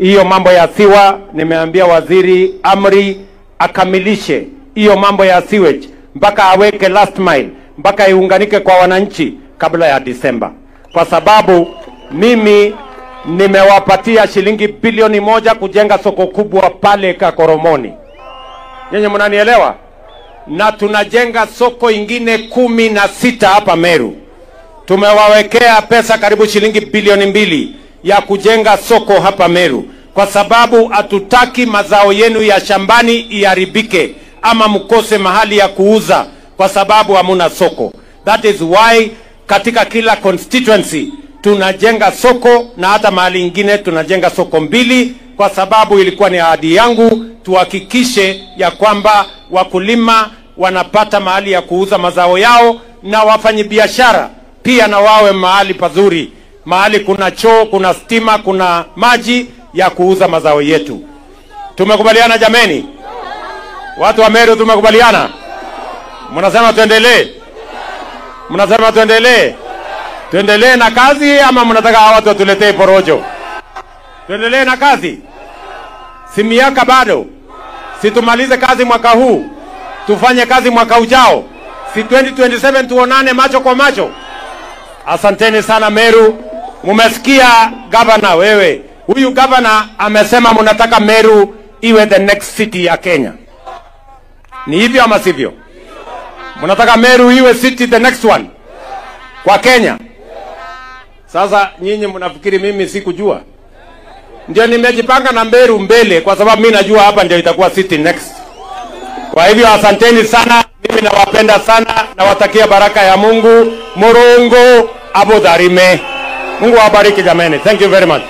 Hiyo mambo ya siwa, nimeambia waziri Amri akamilishe hiyo mambo ya sewage mpaka aweke last mile, mpaka iunganike kwa wananchi kabla ya Disemba. Kwa sababu mimi nimewapatia shilingi bilioni 1 kujenga soko kubwa pale Kakoromoni. Nyenye mnanielewa? Na tunajenga soko ingine 16 hapa Meru. Tumewawekea pesa karibu shilingi bilioni 2 ya kujenga soko hapa Meru, kwa sababu hatutaki mazao yenu ya shambani iharibike ama mkose mahali ya kuuza kwa sababu hamuna soko. That is why katika kila constituency tunajenga soko, na hata mahali ingine tunajenga soko 2, kwa sababu ilikuwa ni ahadi yangu tuhakikishe ya kwamba wakulima wanapata mahali ya kuuza mazao yao, na wafanyabiashara pia na wawe mahali pazuri, mahali kuna choo, kuna stima, kuna maji ya kuuza mazao yetu. Tumekubaliana jameni? Watu wa Meru tumekubaliana? Mnasema tuendelee? Mnasema tuendelee? Tuendelee na kazi ama mnataka hawa watu watuletee porojo? Tuendelee na kazi? Si miaka bado? Si tumalize kazi mwaka huu? Tufanye kazi mwaka ujao? Si 2027 tuonane macho kwa macho? Asanteni sana Meru. Mumesikia gavana wewe. Huyu gavana amesema mnataka Meru iwe the next city ya Kenya. Ni hivyo ama sivyo? Mnataka Meru iwe city the next one kwa Kenya. Sasa nyinyi mnafikiri mimi sikujua? Ndio nimejipanga na Meru mbele, kwa sababu mimi najua hapa ndio itakuwa city next. Kwa hivyo asanteni sana, mimi nawapenda sana, nawatakia baraka ya Mungu. Murungu abudharime. Mungu awabariki jameni. Thank you very much.